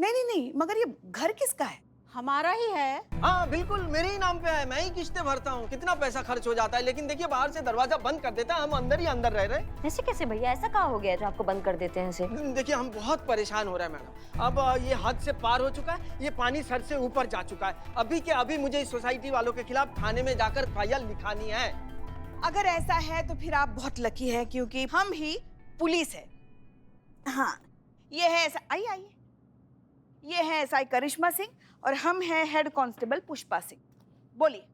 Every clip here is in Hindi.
नहीं नहीं नहीं, मगर ये घर किसका है? हमारा ही है। हाँ बिल्कुल मेरे ही नाम पे है, मैं ही किस्तें भरता हूँ। कितना पैसा खर्च हो जाता है, लेकिन देखिए बाहर से दरवाजा बंद कर देता है, हम अंदर ही अंदर रह रहे हैं। ऐसे कैसे भैया, ऐसा कहाँ हो गया जो आपको बंद कर देते हैं ऐसे? देखिए हम बहुत परेशान हो रहे हैं मैडम। अब ये हद से पार हो चुका है, ये पानी सर से ऊपर जा चुका है। अभी के अभी मुझे इस सोसाइटी वालों के खिलाफ थाने में जाकर FIR लिखानी है। अगर ऐसा है तो फिर आप बहुत लकी है, क्योंकि हम ही पुलिस है। हाँ, ये है आइए आइए, ये है SI करिश्मा सिंह और हम हैं हेड कांस्टेबल पुष्पा सिंह। बोलिए।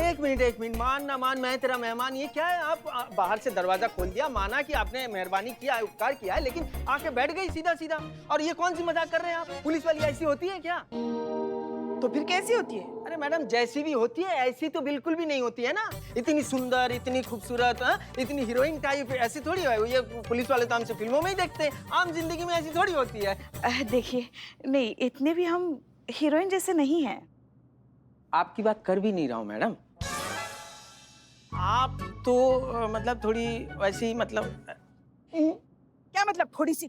एक मिनट, मान ना मान मैं तेरा मेहमान। ये क्या है, आप बाहर से दरवाजा खोल दिया, माना कि आपने मेहरबानी किया है, उपकार किया है, लेकिन आके बैठ गई सीधा सीधा। और ये कौन सी मजाक कर रहे हैं आप? पुलिस वाली ऐसी होती है क्या? तो फिर कैसी होती है? अरे मैडम जैसी भी होती है ऐसी तो बिल्कुल भी नहीं होती है ना। इतनी सुंदर, इतनी खूबसूरत, इतनी हीरोइन टाइप ऐसी थोड़ी है। ये पुलिस वाले तो हमसे फिल्मों में ही देखते हैं, आम जिंदगी में ऐसी थोड़ी होती है। देखिए, नहीं इतने भी हम हीरोइन जैसे नहीं हैं। आपकी बात कर भी नहीं रहा हूँ मैडम। आप तो मतलब थोड़ी वैसी, मतलब क्या मतलब थोड़ी सी?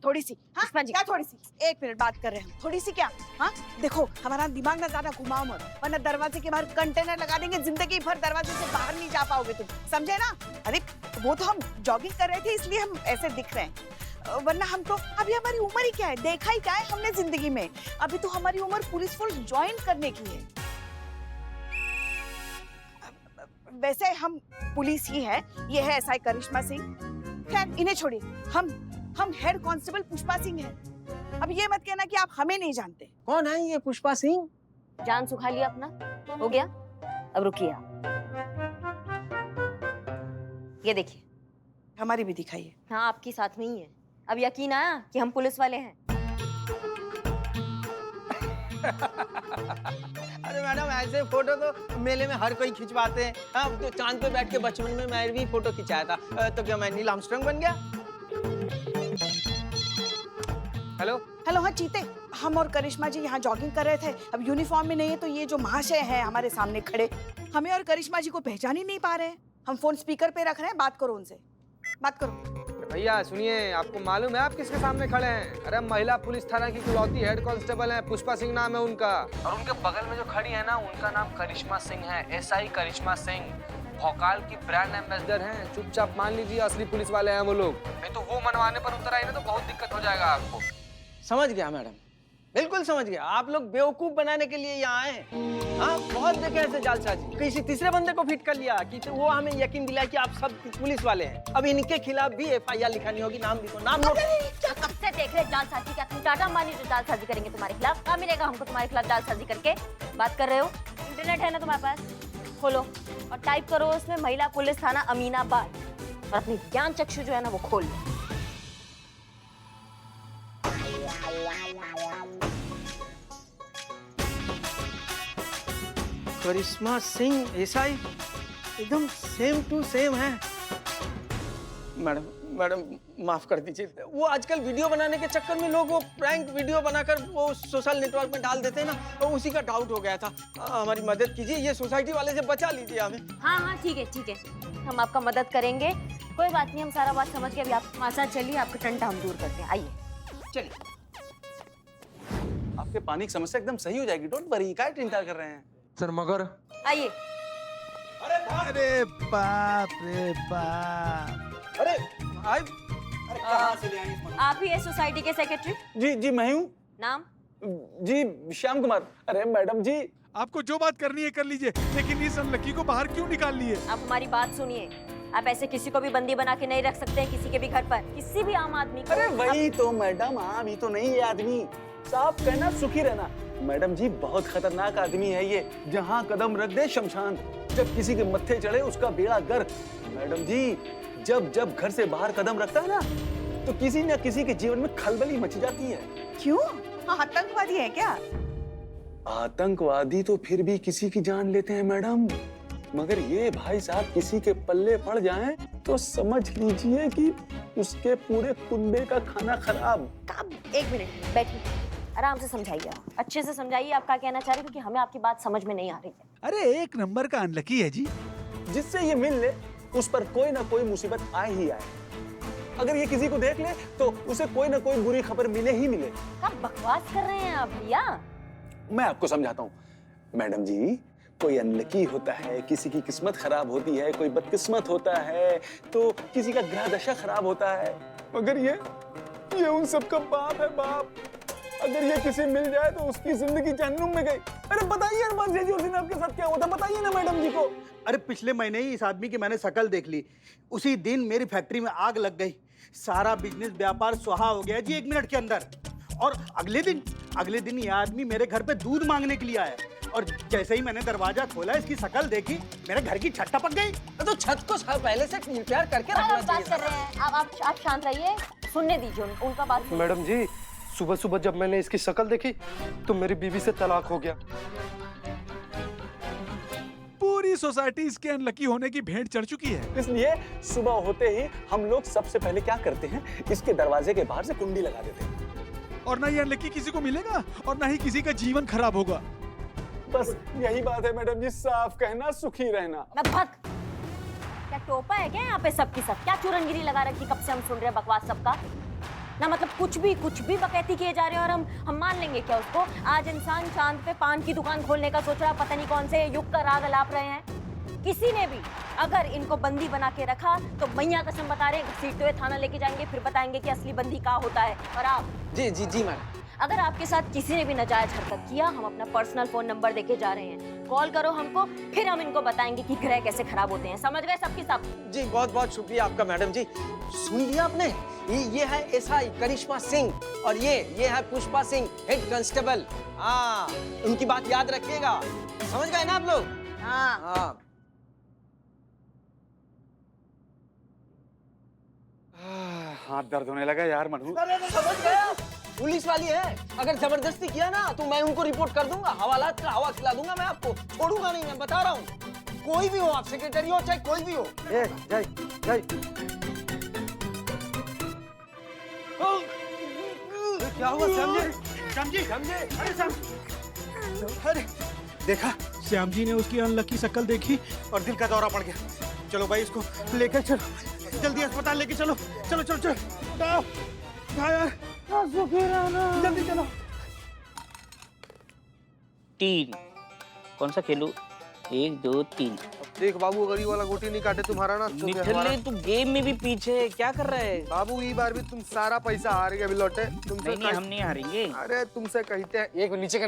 हाँ क्या थोड़ी सी? एक मिनट बात कर रहे हैं हम, थोड़ी सी क्या? हाँ देखो, हमारा दिमाग ना ज्यादा घुमाओ मत, वरना दरवाजे के बाहर कंटेनर लगा देंगे, जिंदगी भर दरवाजे से बाहर नहीं जा पाओगे तुम, समझे ना? अरे वो तो हम जॉगिंग कर रहे थे इसलिए हम ऐसे दिख रहे हैं, वरना हम तो अभी, हमारी उम्र ही क्या है, देखा ही क्या है हमने जिंदगी में। अभी तो हमारी उम्र पुलिस फोर्स ज्वाइन करने की है। वैसे हम पुलिस ही है। ये है SI करिश्मा सिंह। खैर इन्हें छोड़िए, हम हेड कांस्टेबल पुष्पा सिंह हैं। अब ये मत कहना कि आप हमें नहीं जानते। कौन है ये पुष्पा सिंह? जान सुखा लिया अपना, हो गया? अब रुकिए आप, ये देखिए। हमारी भी दिखाइए। हाँ आपकी साथ में ही है। अब यकीन आया कि हम पुलिस वाले हैं। अरे मैडम ऐसे फोटो तो मेले में हर कोई खिंचवाते हैं। हाँ तो चांद पे बैठ के बचपन में मैं भी फोटो खिंचाया था। तो क्या मैं नील आर्मस्ट्रांग बन गया? हेलो हेलो, हाँ चीते, हम और करिश्मा जी यहाँ जॉगिंग कर रहे थे। अब यूनिफॉर्म में नहीं है तो ये जो महाशय है हमारे सामने खड़े, हमें और करिश्मा जी को पहचान ही नहीं पा रहे हैं। हम फोन स्पीकर पे रख रहे हैं, बात करो उनसे, बात करो। भैया सुनिए, आपको मालूम है आप किसके सामने खड़े हैं? अरे महिला पुलिस थाना की इकलौती हेड कांस्टेबल हैं, पुष्पा सिंह नाम है उनका। और उनके बगल में जो खड़ी है ना, उनका नाम करिश्मा सिंह है, SI करिश्मा सिंह। भोकाल की ब्रांड एम्बेसडर हैं। चुपचाप मान लीजिए असली पुलिस वाले हैं वो लोग, नहीं तो वो मनवाने पर उतर आए ना तो बहुत दिक्कत हो जाएगा आपको। समझ गया मैडम, बिल्कुल समझ गया। आप लोग बेवकूफ बनाने के लिए यहाँ आए। हाँ बहुत देखे ऐसे जालसाजी। किसी तीसरे बंदे को फिट कर लिया कि तो वो हमें यकीन दिलाया कि आप सब पुलिस वाले हैं। अब इनके खिलाफ भी FIR लिखानी होगी। नाम लिखो, नाम नोट। क्या कब से देख रहे जालसाजी? क्या तुम टाटा मानी जो जालसाजी करेंगे तुम्हारे खिलाफ? क्या मिलेगा हमको तुम्हारे खिलाफ जालसाजी करके? बात कर रहे हो? इंटरनेट है ना तुम्हारे पास, खोलो और टाइप करो उसमें महिला पुलिस थाना अमीनाबाद, और अपनी ज्ञान चक्षु जो है ना वो खोल लो। करिश्मा सिंह SI एकदम सेम टू सेम है। मैडम माफ कर दीजिए। वो आजकल वीडियो बनाने के चक्कर में लोग वो प्रैंक वीडियो बनाकर वो सोशल नेटवर्क में डाल देते हैं ना, तो उसी का डाउट हो गया था। हमारी मदद कीजिए, ये सोसाइटी वाले से बचा लीजिए हमें। हाँ ठीक है, हम आपका मदद करेंगे, कोई बात नहीं, हम सारा बात समझ के अभी आप हमारे साथ चलिए, आपका टंटा हम दूर करते हैं। आइए चलिए। आपके पानी की समस्या एकदम सही हो जाएगी, डोंट वरी। क्या चिंता कर रहे हैं सर? मगर आइए। अरे बाप रे बाप। अरे कहाँ से ले आए इस मनुष्य? आप ही है सोसाइटी के सेक्रेटरी? जी मैं हूँ। नाम? जी श्याम कुमार। अरे मैडम जी, आपको जो बात करनी है कर लीजिए, लेकिन इस अनलकी को बाहर क्यों निकाल लिए? आप हमारी बात सुनिए, आप ऐसे किसी को भी बंदी बना के नहीं रख सकते हैं किसी के भी घर पर, किसी भी आम आदमी को। अरे वही तो मैडम, आम ही तो नहीं है आदमी, साफ कहना सुखी रहना। मैडम जी बहुत खतरनाक आदमी है ये, जहाँ कदम रख दे शमशान, जब किसी के मत्थे चढ़े उसका बेड़ा गर्क। मैडम जी जब घर से बाहर कदम रखता है ना, तो किसी न किसी के जीवन में खलबली मच जाती है। क्यों? हाँ आतंकवादी है क्या? आतंकवादी तो फिर भी किसी की जान लेते हैं मैडम, मगर ये भाई साहब किसी के पल्ले पड़ जाएं तो समझ लीजिए कि उसके पूरे कुनबे का खाना खराब। एक मिनट बैठिए, आराम से समझाइए, अच्छे से समझाइए आप क्या कहना चाह रहे हैं, क्योंकि हमें आपकी बात समझ में नहीं आ रही है। अरे एक नंबर का अनलकी है जी, जिससे ये मिल ले उस पर कोई ना कोई मुसीबत आए ही आए। अगर ये किसी को देख ले तो उसे कोई ना कोई बुरी खबर मिले ही मिले। क्या बकवास कर रहे हैं आप भैया? मैं आपको समझाता हूँ मैडम जी, कोई अनलकी होता है, किसी की किस्मत खराब होती है, कोई बदकिस्मत होता है, तो किसी का ग्रह दशा खराब होता है, मगर ये उन सब का बाप है, बाप। अगर ये किसी मिल जाए तो उसकी जिंदगी जहन्नुम में गई। अरे बताइए अरमान जी उस दिन आपके साथ क्या हुआ था, बताइए ना मैडम जी को। अरे पिछले महीने ही इस आदमी की मैंने शकल देख ली, उसी दिन मेरी फैक्ट्री में आग लग गई, सारा बिजनेस व्यापार सुहा हो गया जी 1 मिनट के अंदर। और अगले दिन ये आदमी मेरे घर पे दूध मांगने के लिए आया, और जैसे ही मैंने दरवाजा खोला, इसकी शकल देखी, मेरे घर की छत टपक गई। तो छत को पहले से रिपेयर करके रखना आप बात चाहिए कर रहे हैं, आप शांत रहिए, सुनने दीजिए उनका बात। मैडम जी, सुबह सुबह जब मैंने इसकी शक्ल देखी तो मेरी बीवी से तलाक हो गया। पूरी सोसाइटी इसके अनलकी होने की भेंट चढ़ चुकी है। इसलिए सुबह होते ही हम लोग सबसे पहले क्या करते हैं, इसके दरवाजे के बाहर से कुंडी लगा देते हैं। और ना ये अनलकी किसी को मिलेगा और ना ही किसी का जीवन खराब होगा। बस यही बात है मैडम जी, साफ कहना सुखी रहना। मैं भग, क्या टोपा है क्या यहाँ पे सबकी सब? क्या चूरनगिरी लगा रखी, कब से हम सुन रहे हैं बकवास सबका ना, मतलब कुछ भी बकैती किए जा रहे हैं और हम मान लेंगे क्या उसको? आज इंसान चांद पे पान की दुकान खोलने का सोच रहा है, पता नहीं कौन से युग का राग अलाप रहे हैं। किसी ने भी अगर इनको बंदी बना के रखा तो मैया कसम बता रहे हैं, घसीटते हुए थाना लेके जाएंगे, फिर बताएंगे कि असली बंदी कहाँ होता है। और आप जी मैडम, अगर आपके साथ किसी ने भी नाजायज हरकत किया, हम अपना पर्सनल फोन नंबर देके जा रहे हैं, कॉल करो हमको, फिर हम इनको बताएंगे कि ग्रह कैसे खराब होते हैं। समझ गए सबकी सब? जी बहुत बहुत शुक्रिया आपका मैडम जी। सुन लिया आपने, ये है एसआई करिश्मा सिंह और ये है पुष्पा सिंह, हेड कांस्टेबल। हाँ, उनकी बात याद रखिएगा, समझ गए ना आप लोग? हाँ। हाथ दर्द होने लगा यार मनु। समझ गया, पुलिस वाली है, अगर जबरदस्ती किया ना तो मैं उनको रिपोर्ट कर दूंगा, हवालात का हवा खिला दूंगा, मैं आपको छोड़ूंगा नहीं, मैं बता रहा हूँ। कोई भी हो, आप सेक्रेटरी हो चाहे कोई भी हो। जय क्या हुआ श्याम जी? अरे देखा, श्याम जी ने उसकी अनलकी शकल देखी और दिल का दौरा पड़ गया। चलो भाई, इसको लेकर चलो, जल्दी अस्पताल लेके चलो। जल्दी चलो। 3 कौन सा खेलूं? 1 2 3। देख बाबू, अगर ये वाला गोटी नहीं काटे तुम्हारा ना तो निठल्ले, तू गेम में भी पीछे है, क्या कर रहे हैं? बाबू ये बार भी तुम सारा पैसा हार गए बिलोटे। तुमसे नहीं, हम नहीं हारेंगे। अरे तुमसे कहते हैं, एक नीचे का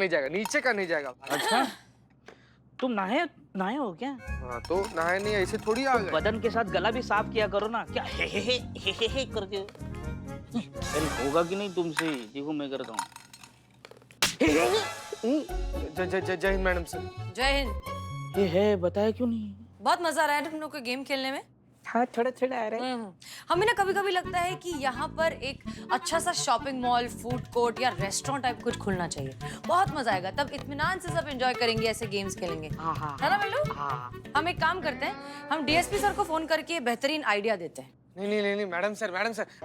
नहीं जाएगा। अच्छा, तुम नहाए हो क्या? हाँ तो नहाए नहीं, ऐसे थोड़ी आ गए। बदन के साथ गला भी साफ किया करो ना, क्या हे करके। अरे होगा कि नहीं तुमसे? देखो मैं करता हूँ। जय हिंद मैडम सर। जय हिंद। ये है, बताया क्यों नहीं? बहुत मजा आ रहा है तुम लोग को गेम खेलने में। हाँ, थोड़ा आ रहा है। हमें ना कभी कभी लगता है कि यहाँ पर एक अच्छा सा शॉपिंग मॉल, फूड कोर्ट या रेस्टोरेंट टाइप कुछ खुलना चाहिए। बहुत मजा आएगा, तब इत्मीनान से सब एंजॉय करेंगे, ऐसे गेम्स खेलेंगे। है ना बिल्लू? हम एक काम करते हैं, हम डीएसपी सर को फोन करके बेहतरीन आइडिया देते हैं। नहीं मैडम सर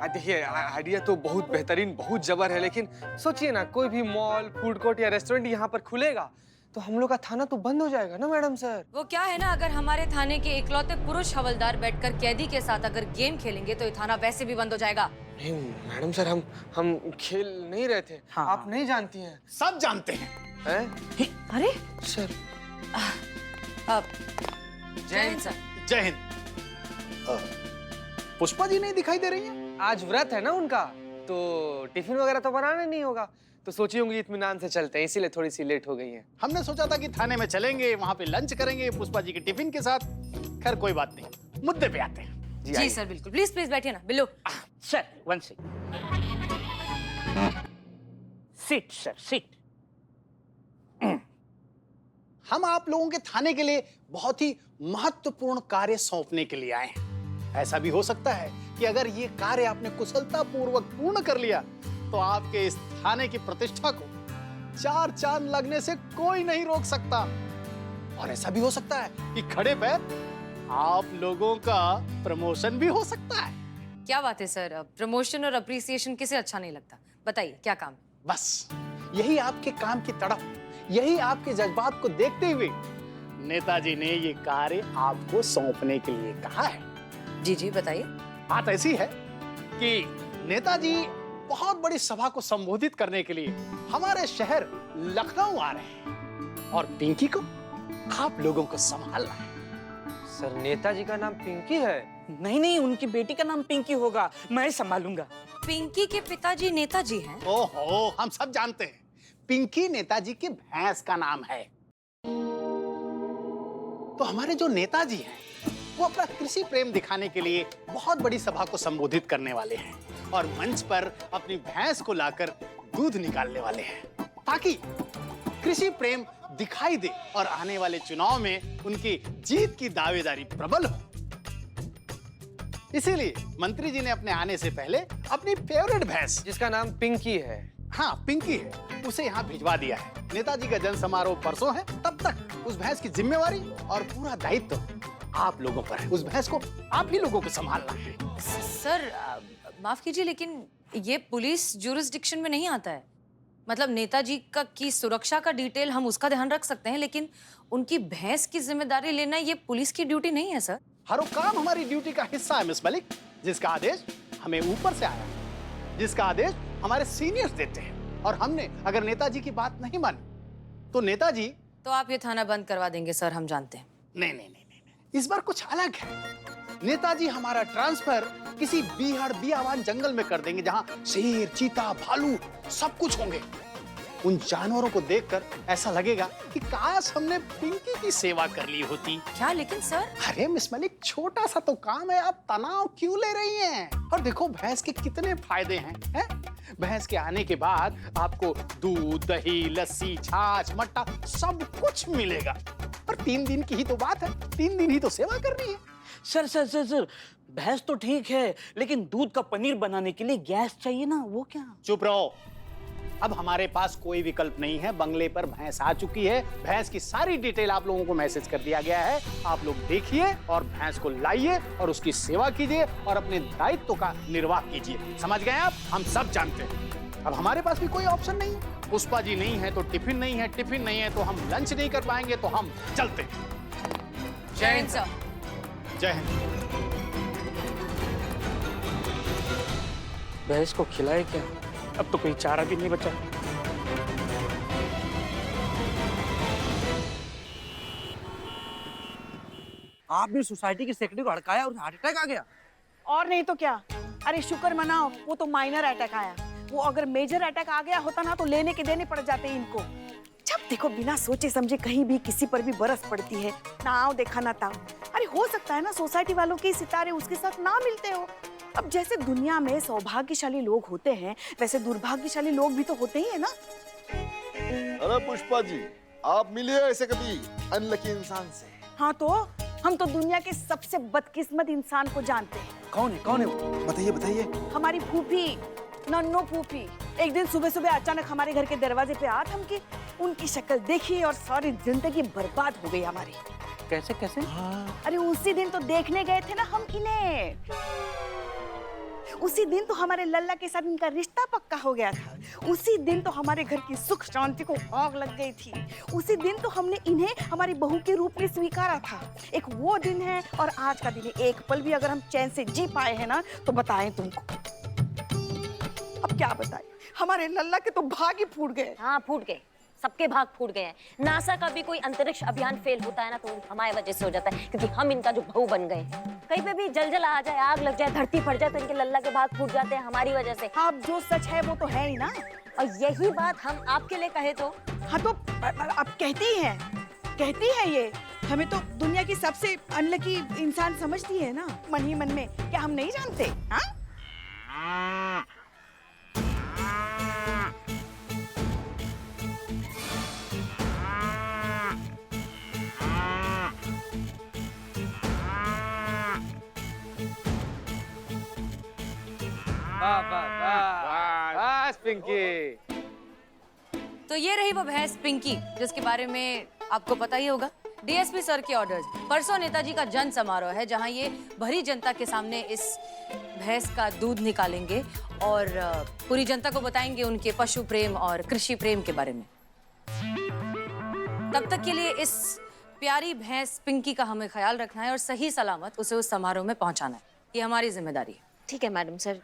देखिए, आइडिया तो बहुत बेहतरीन, बहुत जबर है, लेकिन सोचिए ना, कोई भी मॉल, फूड कोर्ट या रेस्टोरेंट यहाँ पर खुलेगा तो हम लोग का थाना तो बंद हो जाएगा ना मैडम सर। वो क्या है ना, अगर हमारे थाने के इकलौते पुरुष हवलदार बैठकर कैदी के साथ अगर गेम खेलेंगे तो ये थाना वैसे भी बंद हो जाएगा। नहीं मैडम सर, हम खेल नहीं रहे थे। हाँ। आप नहीं जानती हैं। सब जानते हैं। अरे सर जय हिंद सर। जय हिंद। पुष्पा जी नहीं दिखाई दे रही हैं? आज व्रत है ना उनका, तो टिफिन वगैरह तो बनाना नहीं होगा, तो सोची होंगी इत्मीनान से चलते हैं, इसीलिए थोड़ी सी लेट हो गई है। हमने सोचा था कि थाने में चलेंगे, वहाँ पे लंच करेंगे पुष्पा जी के टिफिन के साथ। खैर कोई बात नहीं, मुद्दे पे आते हैं। जी सर बिल्कुल, प्लीज बैठिए ना। Billu sir, 1 second. Sit sir, sit. हम आप लोगों के थाने के लिए बहुत ही महत्वपूर्ण कार्य सौंपने के लिए आए हैं। ऐसा भी हो सकता है कि अगर ये कार्य आपने कुशलता पूर्वक पूर्ण कर लिया तो आपके इस थाने की प्रतिष्ठा को 4 चांद लगने से कोई नहीं रोक सकता। और ऐसा भी हो सकता है कि खड़े पैर आप लोगों का प्रमोशन भी हो सकता है। क्या बात है सर, प्रमोशन और अप्रिसिएशन किसे अच्छा नहीं लगता? बताइए क्या काम है? बस यही आपके काम की तड़प, यही आपके जज्बात को देखते हुए नेताजी ने ये कार्य आपको सौंपने के लिए कहा है। जी बताइए। बात ऐसी है कि नेताजी बहुत बड़ी सभा को संबोधित करने के लिए हमारे शहर लखनऊ आ रहे हैं और पिंकी को आप लोगों को संभालना है। सर नेताजी का नाम पिंकी है? नहीं नहीं, उनकी बेटी का नाम पिंकी होगा, मैं संभालूंगा। पिंकी के पिताजी नेताजी हैं। ओहो, हम सब जानते हैं पिंकी नेताजी की भैंस का नाम है। तो हमारे जो नेताजी हैं वो अपना कृषि प्रेम दिखाने के लिए बहुत बड़ी सभा को संबोधित करने वाले हैं और मंच पर अपनी भैंस को लाकर दूध निकालने वाले हैं ताकि कृषि प्रेम दिखाई दे और आने वाले चुनाव में उनकी जीत की दावेदारी प्रबल हो। इसीलिए मंत्री जी ने अपने आने से पहले अपनी फेवरेट भैंस, जिसका नाम पिंकी है, हाँ पिंकी है, उसे यहाँ भिजवा दिया है। नेताजी का जन समारोह परसों है, तब तक उस भैंस की जिम्मेवारी और पूरा दायित्व आप लोगों पर है। उस भैंस को आप ही लोगों को संभालना है। सर माफ कीजिए, लेकिन ये पुलिस ज्यूरिसडिक्शन में नहीं आता है। मतलब नेताजी का की सुरक्षा का डिटेल हम उसका ध्यान रख सकते हैं, लेकिन उनकी भैंस की जिम्मेदारी लेना ये पुलिस की ड्यूटी नहीं है सर। हर वो काम हमारी ड्यूटी का हिस्सा है मिस मलिक, जिसका आदेश हमें ऊपर से आया है, जिसका आदेश हमारे सीनियर्स देते हैं। और हमने अगर नेताजी की बात नहीं मानी तो नेताजी, तो आप ये थाना बंद करवा देंगे सर, हम जानते हैं। नहीं नहीं नहीं नहीं, इस बार कुछ अलग है। नेताजी हमारा ट्रांसफर किसी बीहड़ बियावान जंगल में कर देंगे जहां शेर, चीता, भालू सब कुछ होंगे। उन जानवरों को देखकर ऐसा लगेगा कि काश हमने पिंकी की सेवा कर ली होती। क्या लेकिन सर? अरे मिस मलिक, छोटा सा तो काम है, आप तनाव क्यों ले रही हैं? और देखो भैंस के कितने फायदे हैं? भैंस के आने के बाद आपको दूध, दही, लस्सी, छाछ, मट्ठा सब कुछ मिलेगा। और 3 दिन की ही तो बात है, 3 दिन ही तो सेवा करनी है। सर सर सर सर, भैंस तो ठीक है, लेकिन दूध का पनीर बनाने के लिए गैस चाहिए ना, वो क्या? चुप रहो, अब हमारे पास कोई विकल्प नहीं है। बंगले पर भैंस आ चुकी है, भैंस की सारी डिटेल आप लोगों को मैसेज कर दिया गया है। आप लोग देखिए और भैंस को लाइए और उसकी सेवा कीजिए और अपने दायित्व का निर्वाह कीजिए। समझ गए आप? हम सब जानते हैं। अब हमारे पास भी कोई ऑप्शन नहीं है। पुष्पा जी नहीं है तो टिफिन नहीं है, टिफिन नहीं है तो हम लंच नहीं कर पाएंगे, तो हम चलते हैं। जय हिंद सर। जय हिंद। भैंस को खिलाए क्या? अब तो कोई चारा भी नहीं बचा। आपने सोसाइटी के सेक्रेटरी को हड़काया और हार्ट अटैक आ गया। और नहीं तो क्या। अरे शुक्र मनाओ, वो तो माइनर अटैक आया। वो अगर मेजर अटैक आ गया होता ना तो लेने के देने पड़ जाते इनको। जब देखो बिना सोचे समझे कहीं भी किसी पर भी बरस पड़ती है, ना आओ देखा ना ताओ। अरे हो सकता है ना सोसाइटी वालों के सितारे उसके साथ ना मिलते हो। अब जैसे दुनिया में सौभाग्यशाली लोग होते हैं, वैसे दुर्भाग्यशाली लोग भी तो होते ही है ना। अरे पुष्पा जी, आप मिले ऐसे कभी अनलकी इंसान से? हाँ तो हम तो दुनिया के सबसे बदकिस्मत इंसान को जानते हैं। कौन है? कौन है वो? बताइए बताइए। हमारी फूफी, नन्नो फूफी। एक दिन सुबह सुबह अचानक हमारे घर के दरवाजे पे आ थमकी। उनकी शक्ल देखी और सारी जिंदगी बर्बाद हो गई हमारी। कैसे कैसे? अरे उसी दिन तो देखने गए थे ना हम इन्हें। उसी दिन तो हमारे लल्ला के साथ इनका रिश्ता पक्का हो गया था। उसी दिन तो हमारे घर की सुख शांति को आग लग गई थी। उसी दिन तो हमने इन्हें हमारी बहू के रूप में स्वीकारा था। एक वो दिन है और आज का दिन है। एक पल भी अगर हम चैन से जी पाए हैं ना तो बताएं तुमको। अब क्या बताएं, हमारे लल्ला के तो भाग ही फूट गए। हाँ फूट गए, सबके भाग फूट गए हैं। नासा का भी कोई अंतरिक्ष अभियान फेल होता है ना तो हमारी वजह से हो जाता है, क्योंकि हम इनका जो बहू बन गए। कहीं पे भी जलजला आ जाए, आग लग जाए, धरती फट जाए तो इनके लल्ला के भाग फूट जाते हैं हमारी वजह से। अब जो सच है वो तो है ही ना। और यही बात हम आपके लिए कहे तो। हाँ तो अब कहती है ये। हमें तो दुनिया की सबसे अनलकी इंसान समझती है ना मन ही मन में। क्या हम नहीं जानते? हाँ बस पिंकी। तो ये रही वो भैंस पिंकी, जिसके बारे में आपको पता ही होगा। डीएसपी सर के ऑर्डर्स। परसों नेताजी का जन समारोह है जहां ये भरी जनता के सामने इस भैंस का दूध निकालेंगे और पूरी जनता को बताएंगे उनके पशु प्रेम और कृषि प्रेम के बारे में। तब तक के लिए इस प्यारी भैंस पिंकी का हमें ख्याल रखना है और सही सलामत उसे उस समारोह में पहुंचाना है। ये हमारी जिम्मेदारी है। ठीक है मैडम सर,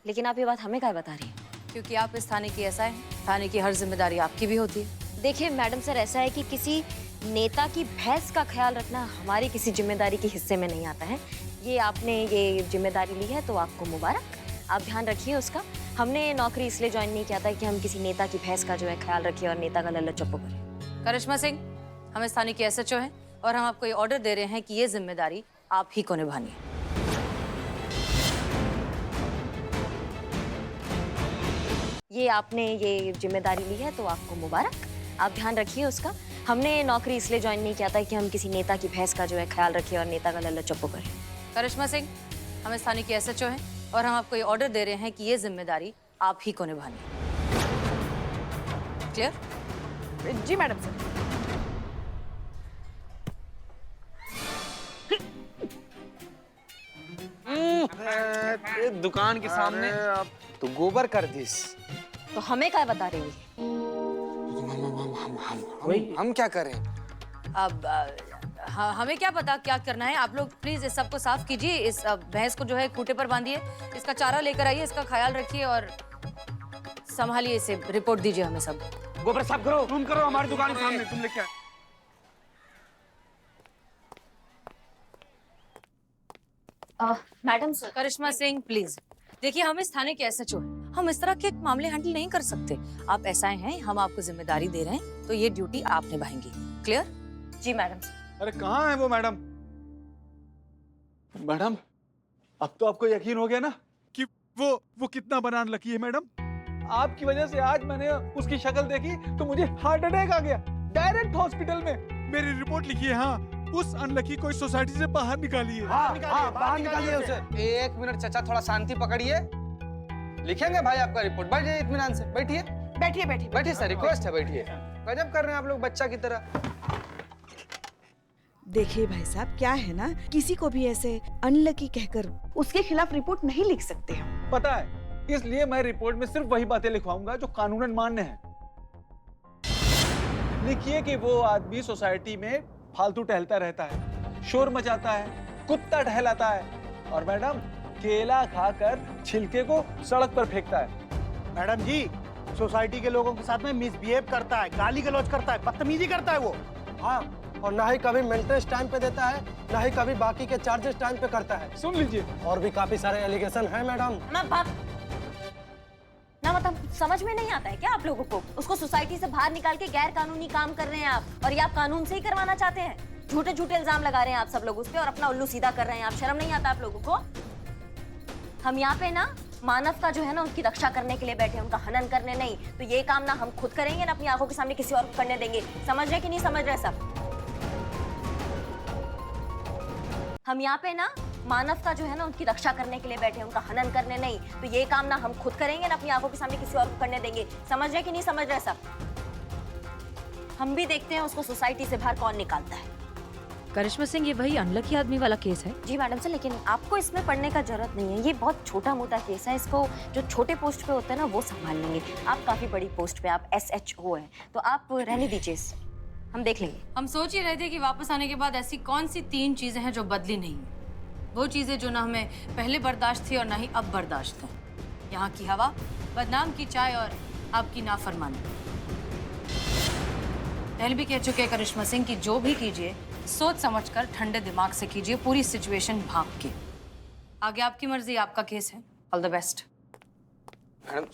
लेकिन आप ये बात हमें क्या बता रही हैं? क्योंकि आप इस थाने की एसआई हैं। थाने की हर जिम्मेदारी आपकी भी होती है। देखिए मैडम सर, ऐसा है कि किसी नेता की भैंस का ख्याल रखना हमारी किसी जिम्मेदारी के हिस्से में नहीं आता है। ये आपने ये जिम्मेदारी ली है तो आपको मुबारक, आप ध्यान रखिए उसका। हमने ये नौकरी इसलिए ज्वाइन नहीं किया था कि हम किसी नेता की भैंस का जो है ख्याल रखें और नेता का लल्ला चप्पू करें। करिश्मा सिंह, हम इस थाने की एसएचओ हैं और हम आपको ये ऑर्डर दे रहे हैं कि ये जिम्मेदारी आप ही को निभानी है। ये आपने ये जिम्मेदारी ली है तो आपको मुबारक, आप ध्यान रखिए उसका। हमने ये नौकरी इसलिए ज्वाइन नहीं किया था कि हम किसी नेता की भैंस का जो है ख्याल रखें और नेता का लल्ला चप्पू करें। करिश्मा सिंह, हम इस थाने की एसएचओ हैं और हम आपको ये ऑर्डर दे रहे हैं कि ये जिम्मेदारी आप ही को निभानी है। क्लियर? जी मैडम सर। दुकान के सामने तो गोबर कर दिस। तो हमें क्या बता रही है? हम क्या करें? अब हमें क्या पता क्या करना है। आप लोग प्लीज इस सबको साफ कीजिए। इस भैंस को जो है खूंटे पर बांधिए, इसका चारा लेकर आइए, इसका ख्याल रखिए और संभालिए इसे। रिपोर्ट दीजिए हमें सब। गोबर साफ करो, तुम करो हमारी दुकान के सामने, तुम लेके madam sir. Karishma Singh please देखिए, हम इस थाने के एसएचओ हैं, हम इस तरह के मामले हैंडल नहीं कर सकते। आप एसआई हैं, हम आपको जिम्मेदारी दे रहे हैं तो ये ड्यूटी आप निभाएंगी। क्लियर? जी मैडम सर। अरे कहाँ है वो मैडम? मैडम, अब तो आपको यकीन हो गया ना कि वो कितना बनान लकी है मैडम? आपकी वजह से आज मैंने उसकी शक्ल देखी तो मुझे हार्ट अटैक आ गया, डायरेक्ट हॉस्पिटल में। मेरी रिपोर्ट लिखिए। हाँ, उस अनलकी को इस सोसाइटी से बाहर निकालिए। बाहर निकालिए उसे। एक मिनट चाचा, थोड़ा शांति पकड़िए। लिखेंगे भाई आपका रिपोर्ट। बैठिए इत्मीनान से, बैठिए बैठिए बैठिए बैठिए सर, रिक्वेस्ट है बैठिए। गजब कर रहे हैं आप लोग बच्चा की तरह। देखिए भाई साहब, क्या है ना, किसी को भी ऐसे अनलकी कहकर उसके खिलाफ रिपोर्ट नहीं लिख सकते हम। पता है, इसलिए मैं रिपोर्ट में सिर्फ वही बातें लिखवाऊंगा जो कानूनन मान्य है। लिखिए कि वो आदमी सोसाइटी में फालतू टहलता रहता है, शोर मचाता है, कुत्ता टहलाता है और मैडम केला खाकर छिलके को सड़क पर फेंकता है। मैडम जी, सोसाइटी के लोगों के साथ में मिसबिहेव करता है, गाली गलौज करता है, बदतमीजी करता है वो। हाँ, और ना ही कभी मेंटेनेंस टाइम पे देता है, ना ही कभी बाकी के चार्जेस टाइम पे करता है। सुन लीजिए। और भी काफी सारे एलिगेशन है मैडम। ना मतलब समझ में नहीं आता है क्या आप लोगों को? उसको सोसाइटी से बाहर निकाल के गैर कानूनी काम कर रहे हैं आप, और ये आप कानून से ही करवाना चाहते हैं। झूठे झूठे इल्जाम लगा रहे हैं आप सब लोग उस पे और अपना उल्लू सीधा कर रहे हैं आप। शर्म नहीं आता आप लोगों को? हम यहाँ पे ना मानव का जो है ना उसकी रक्षा करने के लिए बैठे, उनका हनन करने नहीं। तो ये काम ना हम खुद करेंगे ना अपनी आंखों के सामने किसी और को करने देंगे। समझ रहे कि नहीं समझ रहे सब? हम यहाँ पे ना मानव का जो है ना उनकी रक्षा करने के लिए बैठे, उनका हनन करने नहीं। तो ये काम ना हम खुद करेंगे ना अपनी आंखों के सामने किसी और को करने देंगे। समझ रहे कि नहीं समझ रहे सब? हम भी देखते हैं उसको सोसाइटी से बाहर कौन निकालता है। करिश्मा सिंह, ये वही अनलकी आदमी वाला केस है? जी मैडम सर, लेकिन आपको इसमें पढ़ने का जरूरत नहीं है। ये बहुत छोटा मोटा केस है, इसको जो छोटे पोस्ट पे होते हैं ना वो संभाल लेंगे। आप काफी बड़ी पोस्ट पे, आप SHO हैं, तो आप रहने दीजिए, हम देख लेंगे। हम सोच ही रहे थे कि वापस आने के बाद ऐसी कौन सी 3 चीजें हैं जो बदली नहीं। वो चीजें जो ना हमें पहले बर्दाश्त थी और ना ही अब बर्दाश्त है। यहाँ की हवा, बदनाम की चाय और आपकी नाफरमानी। पहले भी कह चुके हैं करिश्मा सिंह कि जो भी कीजिए सोच समझकर ठंडे दिमाग से कीजिए, पूरी सिचुएशन भांप के। आगे आपकी मर्जी, आपका केस है। All the best. मैडम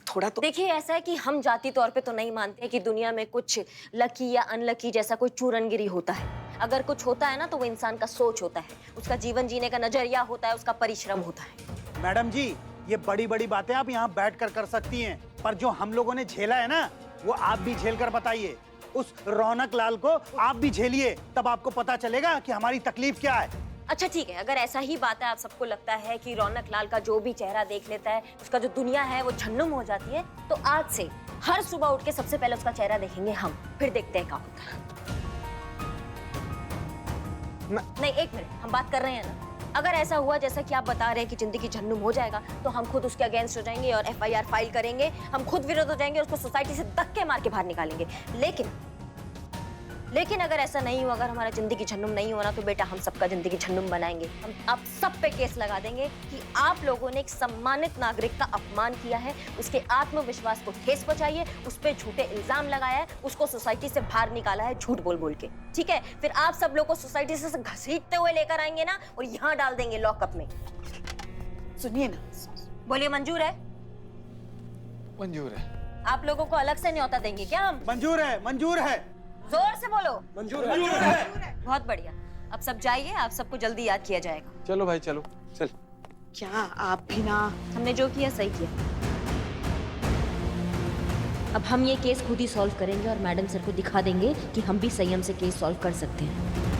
थोड़ा तो देखिए, ऐसा है कि हम जाति तौर पे तो नहीं मानते कि दुनिया में कुछ लकी या अनलकी जैसा कोई चूरनगिरी होता है। अगर कुछ होता है ना तो वो इंसान का सोच होता है, उसका जीवन जीने का नजरिया होता है, उसका परिश्रम होता है। मैडम जी, ये बड़ी बड़ी बातें आप यहाँ बैठ कर सकती हैं, पर जो हम लोगों ने झेला है ना वो आप भी झेल कर बताइए। उस रौनक लाल को आप भी झेलिए, तब आपको पता चलेगा कि हमारी तकलीफ क्या है। अच्छा ठीक है, अगर ऐसा ही बात है, आप सबको लगता है कि रौनक लाल का जो भी चेहरा देख लेता है उसका जो दुनिया है वो झन्नुम हो जाती है, तो आज से हर सुबह उठ के सबसे पहले उसका चेहरा देखेंगे हम, फिर देखते हैं क्या होता है। नहीं, एक मिनट, हम बात कर रहे हैं ना। अगर ऐसा हुआ जैसा कि आप बता रहे हैं कि जिंदगी झन्नुम हो जाएगा, तो हम खुद उसके अगेंस्ट हो जाएंगे और FIR फाइल करेंगे। हम खुद विरोध हो जाएंगे, उसको सोसाइटी से धक्के मार के बाहर निकालेंगे। लेकिन अगर ऐसा नहीं हुआ, अगर हमारा जिंदगी झन्नुम नहीं हुआ ना, तो बेटा हम सबका जिंदगी झन्नुम बनाएंगे। हम आप सब पे केस लगा देंगे कि आप लोगों ने एक सम्मानित नागरिक का अपमान किया है, उसके आत्मविश्वास को ठेस पहुंचाई है, उस पे झूठे इल्जाम लगाया है, उसको सोसाइटी से बाहर निकाला है झूठ बोल बोल के। ठीक है, फिर आप सब लोग को सोसाइटी से घसीटते हुए लेकर आएंगे ना और यहाँ डाल देंगे लॉकअप में। सुनिए ना, बोलिए मंजूर है? मंजूर है। आप लोगों को अलग से न्योता देंगे क्या हम? मंजूर है, मंजूर है। जोर से बोलो। मंजूर है। बहुत बढ़िया, अब सब जाइए, आप सबको जल्दी याद किया जाएगा। चलो भाई चलो, चल। क्या आप भी ना, हमने जो किया सही किया। अब हम ये केस खुद ही सॉल्व करेंगे और मैडम सर को दिखा देंगे कि हम भी संयम से केस सॉल्व कर सकते हैं।